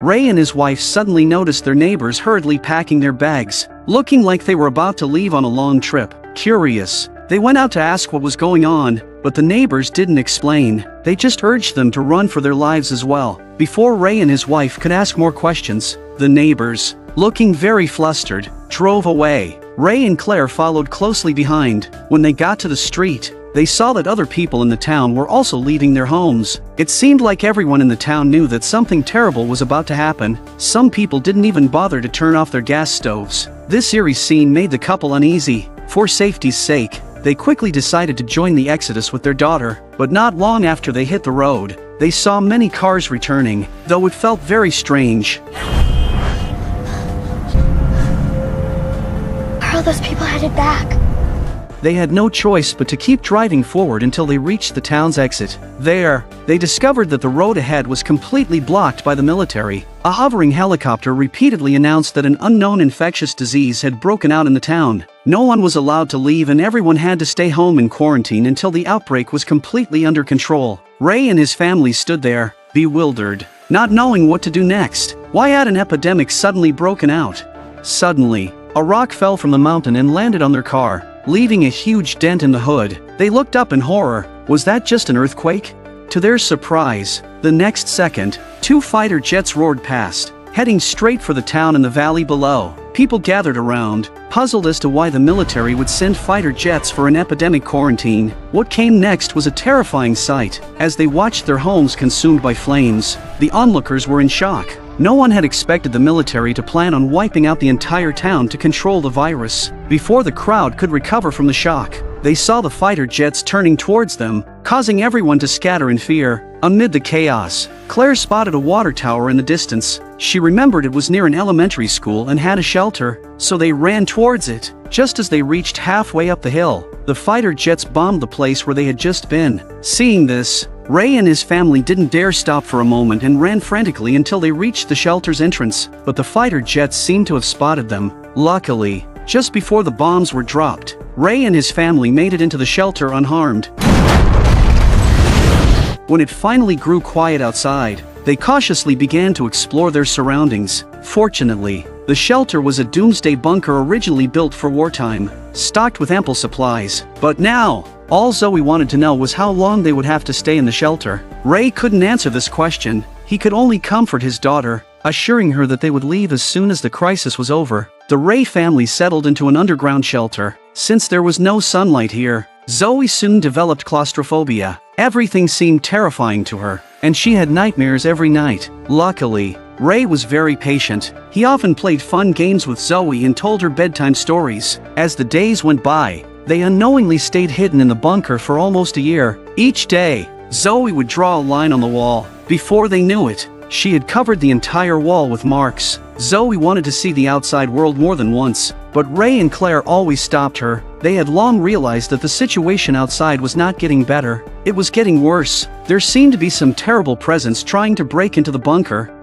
Ray and his wife suddenly noticed their neighbors hurriedly packing their bags, looking like they were about to leave on a long trip. Curious, they went out to ask what was going on, but the neighbors didn't explain. They just urged them to run for their lives as well. Before Ray and his wife could ask more questions, the neighbors, looking very flustered, drove away. Ray and Claire followed closely behind. When they got to the street, they saw that other people in the town were also leaving their homes. It seemed like everyone in the town knew that something terrible was about to happen. Some people didn't even bother to turn off their gas stoves. This eerie scene made the couple uneasy. For safety's sake, they quickly decided to join the exodus with their daughter, but not long after they hit the road, they saw many cars returning, though it felt very strange. Where are those people headed back? They had no choice but to keep driving forward until they reached the town's exit. There, they discovered that the road ahead was completely blocked by the military. A hovering helicopter repeatedly announced that an unknown infectious disease had broken out in the town. No one was allowed to leave and everyone had to stay home in quarantine until the outbreak was completely under control. Ray and his family stood there, bewildered, not knowing what to do next. Why had an epidemic suddenly broken out? Suddenly, a rock fell from the mountain and landed on their car, leaving a huge dent in the hood. They looked up in horror. Was that just an earthquake? To their surprise, the next second, 2 fighter jets roared past, heading straight for the town and the valley below. People gathered around, puzzled as to why the military would send fighter jets for an epidemic quarantine. What came next was a terrifying sight. As they watched their homes consumed by flames, the onlookers were in shock. No one had expected the military to plan on wiping out the entire town to control the virus. Before the crowd could recover from the shock, they saw the fighter jets turning towards them, causing everyone to scatter in fear. Amid the chaos, Claire spotted a water tower in the distance. She remembered it was near an elementary school and had a shelter, so they ran towards it. Just as they reached halfway up the hill, the fighter jets bombed the place where they had just been. Seeing this, Ray and his family didn't dare stop for a moment and ran frantically until they reached the shelter's entrance, but the fighter jets seemed to have spotted them. Luckily, just before the bombs were dropped, Ray and his family made it into the shelter unharmed. When it finally grew quiet outside, they cautiously began to explore their surroundings. Fortunately, the shelter was a doomsday bunker originally built for wartime, stocked with ample supplies. But now, all Zoe wanted to know was how long they would have to stay in the shelter. Ray couldn't answer this question. He could only comfort his daughter, assuring her that they would leave as soon as the crisis was over. The Ray family settled into an underground shelter. Since there was no sunlight here, Zoe soon developed claustrophobia. Everything seemed terrifying to her, and she had nightmares every night. Luckily, Ray was very patient. He often played fun games with Zoe and told her bedtime stories. As the days went by, they unknowingly stayed hidden in the bunker for almost a year. Each day, Zoe would draw a line on the wall. Before they knew it, she had covered the entire wall with marks. Zoe wanted to see the outside world more than once, but Ray and Claire always stopped her. They had long realized that the situation outside was not getting better. It was getting worse. There seemed to be some terrible presence trying to break into the bunker.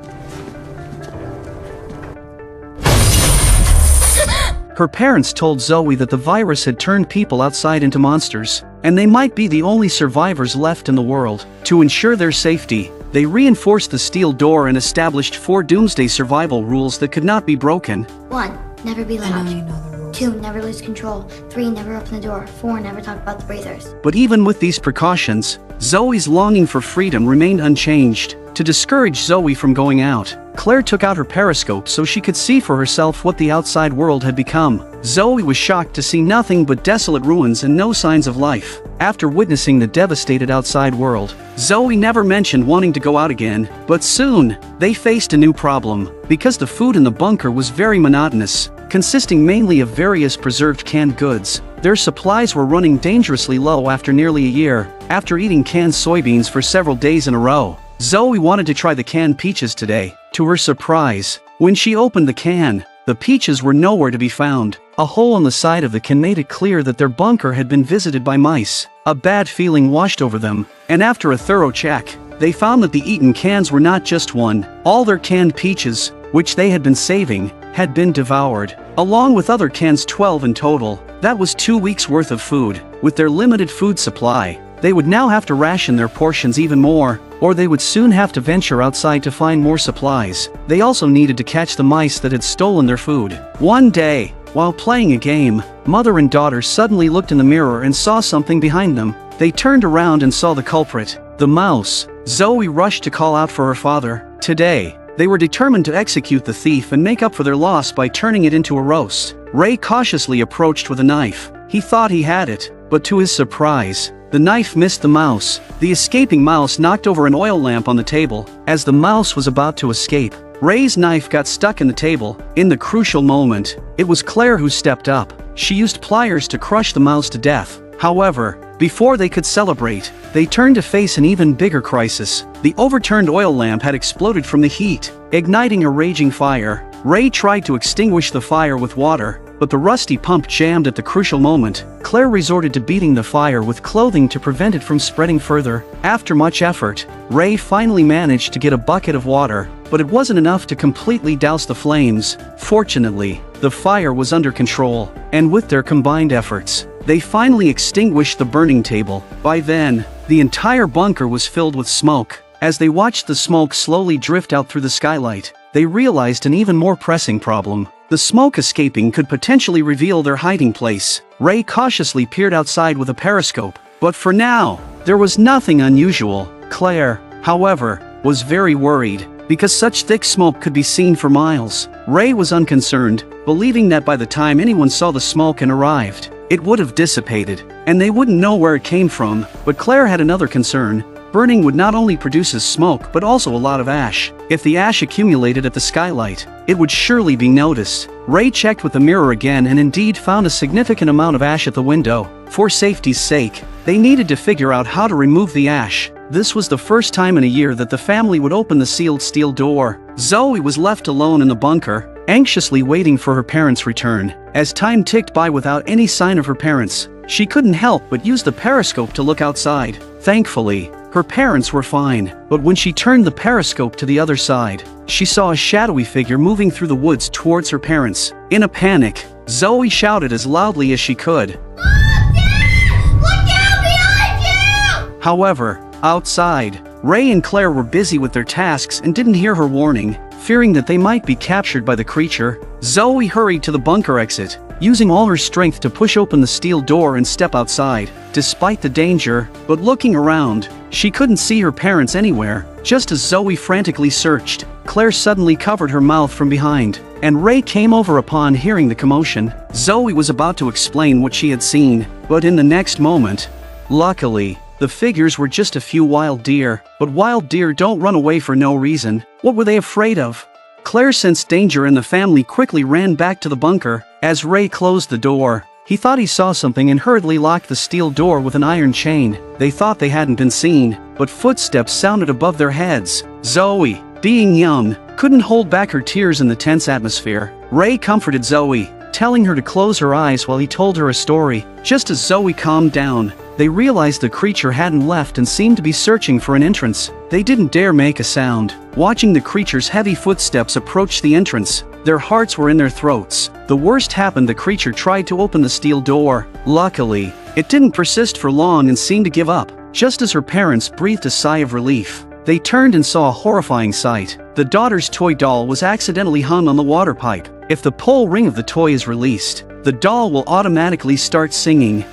Her parents told Zoe that the virus had turned people outside into monsters, and they might be the only survivors left in the world. To ensure their safety, they reinforced the steel door and established 4 doomsday survival rules that could not be broken. 1. Never be loud. 2. Never lose control. 3. Never open the door. 4. Never talk about the breathers. But even with these precautions, Zoe's longing for freedom remained unchanged. To discourage Zoe from going out, Claire took out her periscope so she could see for herself what the outside world had become. Zoe was shocked to see nothing but desolate ruins and no signs of life. After witnessing the devastated outside world, Zoe never mentioned wanting to go out again, but soon, they faced a new problem. Because the food in the bunker was very monotonous, consisting mainly of various preserved canned goods, their supplies were running dangerously low after nearly a year. After eating canned soybeans for several days in a row, Zoe wanted to try the canned peaches today. To her surprise, when she opened the can, the peaches were nowhere to be found. A hole on the side of the can made it clear that their bunker had been visited by mice. A bad feeling washed over them, and after a thorough check, they found that the eaten cans were not just one. All their canned peaches, which they had been saving, had been devoured, along with other cans, 12 in total. That was 2 weeks worth of food. With their limited food supply, they would now have to ration their portions even more. or they would soon have to venture outside to find more supplies. They also needed to catch the mice that had stolen their food. One day, while playing a game, mother and daughter suddenly looked in the mirror and saw something behind them. They turned around and saw the culprit, the mouse. Zoe rushed to call out for her father. Today, they were determined to execute the thief and make up for their loss by turning it into a roast. Ray cautiously approached with a knife. He thought he had it, but to his surprise, the knife missed the mouse. The escaping mouse knocked over an oil lamp on the table. As the mouse was about to escape, Ray's knife got stuck in the table. In the crucial moment, it was Claire who stepped up. She used pliers to crush the mouse to death. However, before they could celebrate, they turned to face an even bigger crisis. The overturned oil lamp had exploded from the heat, igniting a raging fire. Ray tried to extinguish the fire with water, but the rusty pump jammed at the crucial moment. Claire resorted to beating the fire with clothing to prevent it from spreading further. After much effort, Ray finally managed to get a bucket of water, but it wasn't enough to completely douse the flames. Fortunately, the fire was under control, and with their combined efforts, they finally extinguished the burning table. By then, the entire bunker was filled with smoke. As they watched the smoke slowly drift out through the skylight, they realized an even more pressing problem. The smoke escaping could potentially reveal their hiding place. Ray cautiously peered outside with a periscope, but for now, there was nothing unusual. Claire, however, was very worried, because such thick smoke could be seen for miles. Ray was unconcerned, believing that by the time anyone saw the smoke and arrived, it would have dissipated, and they wouldn't know where it came from. But Claire had another concern. Burning would not only produce smoke but also a lot of ash. If the ash accumulated at the skylight, it would surely be noticed. Ray checked with the mirror again and indeed found a significant amount of ash at the window. For safety's sake, they needed to figure out how to remove the ash. This was the first time in a year that the family would open the sealed steel door. Zoe was left alone in the bunker, anxiously waiting for her parents' return. As time ticked by without any sign of her parents, she couldn't help but use the periscope to look outside. Thankfully, her parents were fine, but when she turned the periscope to the other side, she saw a shadowy figure moving through the woods towards her parents. In a panic, Zoe shouted as loudly as she could. Mom, Dad! Look out behind you! However, outside, Ray and Claire were busy with their tasks and didn't hear her warning. Fearing that they might be captured by the creature, Zoe hurried to the bunker exit, using all her strength to push open the steel door and step outside. Despite the danger, but looking around, she couldn't see her parents anywhere. Just as Zoe frantically searched, Claire suddenly covered her mouth from behind, and Ray came over upon hearing the commotion. Zoe was about to explain what she had seen, but in the next moment, luckily, the figures were just a few wild deer. But wild deer don't run away for no reason. What were they afraid of? Claire sensed danger and the family quickly ran back to the bunker. As Ray closed the door, he thought he saw something and hurriedly locked the steel door with an iron chain. They thought they hadn't been seen, but footsteps sounded above their heads. Zoe, being young, couldn't hold back her tears in the tense atmosphere. Ray comforted Zoe, telling her to close her eyes while he told her a story. Just as Zoe calmed down, they realized the creature hadn't left and seemed to be searching for an entrance. They didn't dare make a sound. Watching the creature's heavy footsteps approach the entrance, their hearts were in their throats. The worst happened. The creature tried to open the steel door. Luckily, it didn't persist for long and seemed to give up. Just as her parents breathed a sigh of relief, they turned and saw a horrifying sight. The daughter's toy doll was accidentally hung on the water pipe. If the pull ring of the toy is released, the doll will automatically start singing,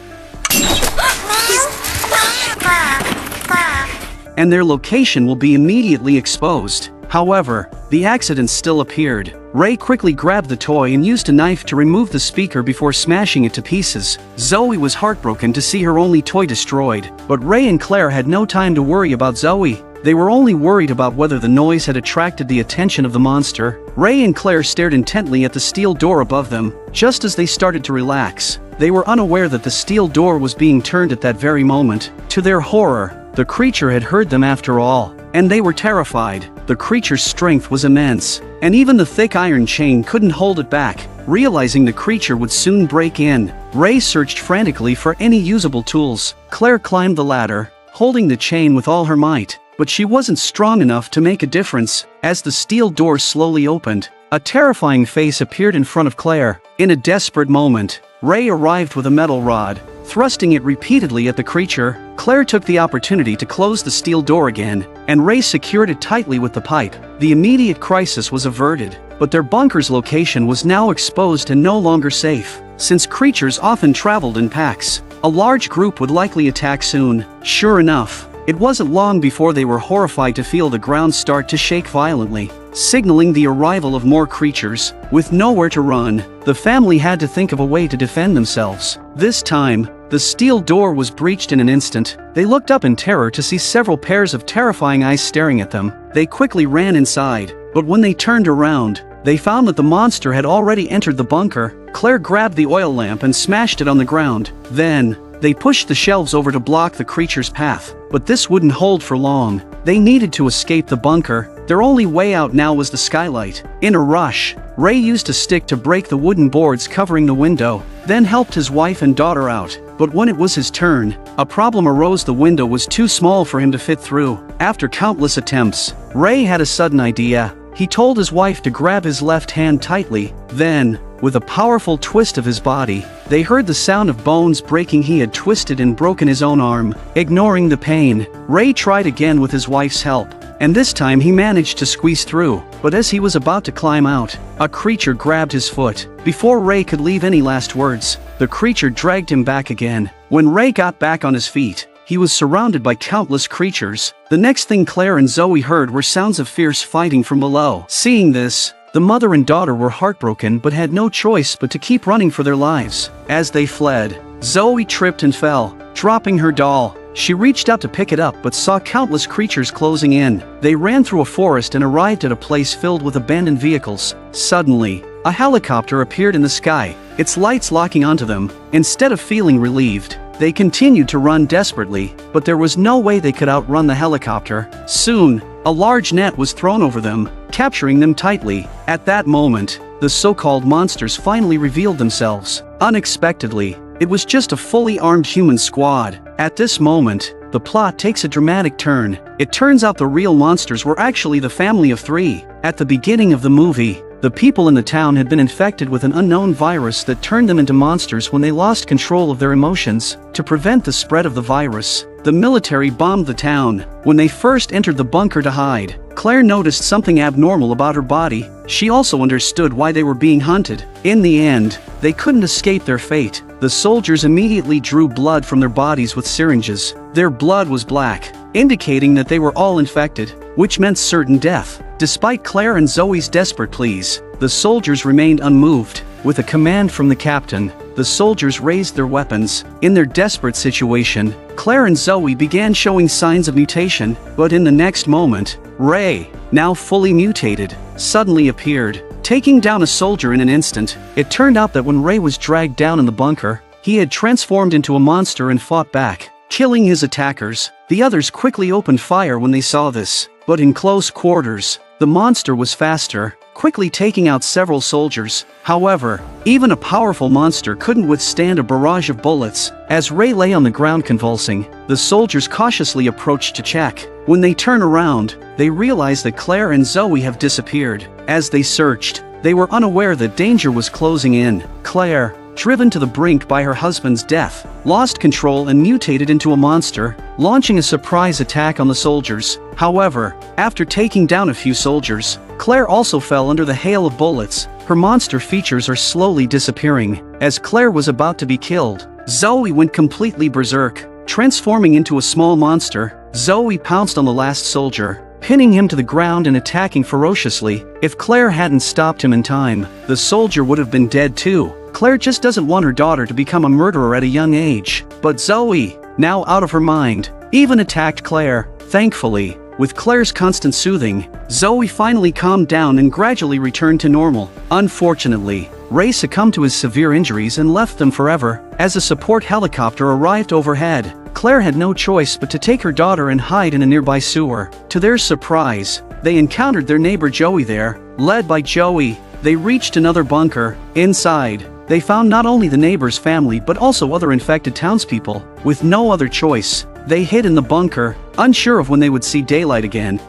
and their location will be immediately exposed. However, the accident still appeared. Ray quickly grabbed the toy and used a knife to remove the speaker before smashing it to pieces. Zoe was heartbroken to see her only toy destroyed, but Ray and Claire had no time to worry about Zoe. They were only worried about whether the noise had attracted the attention of the monster. Ray and Claire stared intently at the steel door above them. Just as they started to relax, they were unaware that the steel door was being turned at that very moment. To their horror, the creature had heard them after all, and they were terrified. The creature's strength was immense, and even the thick iron chain couldn't hold it back. Realizing the creature would soon break in, Ray searched frantically for any usable tools. Claire climbed the ladder, holding the chain with all her might, but she wasn't strong enough to make a difference. As the steel door slowly opened, a terrifying face appeared in front of Claire. In a desperate moment, Ray arrived with a metal rod. Thrusting it repeatedly at the creature, Claire took the opportunity to close the steel door again, and Ray secured it tightly with the pipe. The immediate crisis was averted, but their bunker's location was now exposed and no longer safe. Since creatures often traveled in packs, a large group would likely attack soon. Sure enough, it wasn't long before they were horrified to feel the ground start to shake violently, signaling the arrival of more creatures. With nowhere to run, the family had to think of a way to defend themselves. This time, the steel door was breached in an instant. They looked up in terror to see several pairs of terrifying eyes staring at them. They quickly ran inside, but when they turned around, they found that the monster had already entered the bunker. Claire grabbed the oil lamp and smashed it on the ground. Then, they pushed the shelves over to block the creature's path, but this wouldn't hold for long. They needed to escape the bunker. Their only way out now was the skylight. In a rush, Ray used a stick to break the wooden boards covering the window, then helped his wife and daughter out. But when it was his turn, a problem arose. The window was too small for him to fit through. After countless attempts, Ray had a sudden idea. He told his wife to grab his left hand tightly. Then, with a powerful twist of his body, they heard the sound of bones breaking. He had twisted and broken his own arm. Ignoring the pain, Ray tried again with his wife's help, and this time he managed to squeeze through. But as he was about to climb out, a creature grabbed his foot. Before Ray could leave any last words, the creature dragged him back again. When Ray got back on his feet, he was surrounded by countless creatures. The next thing Claire and Zoe heard were sounds of fierce fighting from below. Seeing this, the mother and daughter were heartbroken but had no choice but to keep running for their lives. As they fled, Zoe tripped and fell, dropping her doll. She reached out to pick it up but saw countless creatures closing in. They ran through a forest and arrived at a place filled with abandoned vehicles. Suddenly, a helicopter appeared in the sky, its lights locking onto them. Instead of feeling relieved, they continued to run desperately, but there was no way they could outrun the helicopter. Soon, a large net was thrown over them, capturing them tightly. At that moment, the so-called monsters finally revealed themselves. Unexpectedly, it was just a fully armed human squad. At this moment, the plot takes a dramatic turn. It turns out the real monsters were actually the family of three. At the beginning of the movie, the people in the town had been infected with an unknown virus that turned them into monsters when they lost control of their emotions. To prevent the spread of the virus, the military bombed the town. When they first entered the bunker to hide, Claire noticed something abnormal about her body. She also understood why they were being hunted. In the end, they couldn't escape their fate. The soldiers immediately drew blood from their bodies with syringes. Their blood was black, indicating that they were all infected, which meant certain death. Despite Claire and Zoe's desperate pleas, the soldiers remained unmoved. With a command from the captain, the soldiers raised their weapons. In their desperate situation, Claire and Zoe began showing signs of mutation, but in the next moment, Ray, now fully mutated, suddenly appeared, taking down a soldier in an instant. It turned out that when Ray was dragged down in the bunker, he had transformed into a monster and fought back, killing his attackers. The others quickly opened fire when they saw this, but in close quarters, the monster was faster, quickly taking out several soldiers. However, even a powerful monster couldn't withstand a barrage of bullets. As Ray lay on the ground convulsing, the soldiers cautiously approached to check. When they turn around, they realize that Claire and Zoe have disappeared. As they searched, they were unaware that danger was closing in. Claire, driven to the brink by her husband's death, lost control and mutated into a monster, launching a surprise attack on the soldiers. However, after taking down a few soldiers, Claire also fell under the hail of bullets. Her monster features are slowly disappearing. As Claire was about to be killed, Zoe went completely berserk, transforming into a small monster. Zoe pounced on the last soldier, pinning him to the ground and attacking ferociously. If Claire hadn't stopped him in time, the soldier would have been dead too. Claire just doesn't want her daughter to become a murderer at a young age. But Zoe, now out of her mind, even attacked Claire. Thankfully, with Claire's constant soothing, Zoe finally calmed down and gradually returned to normal. Unfortunately, Ray succumbed to his severe injuries and left them forever. As a support helicopter arrived overhead, Claire had no choice but to take her daughter and hide in a nearby sewer. To their surprise, they encountered their neighbor Joey there. Led by Joey, they reached another bunker. Inside, they found not only the neighbor's family but also other infected townspeople. With no other choice, they hid in the bunker, unsure of when they would see daylight again.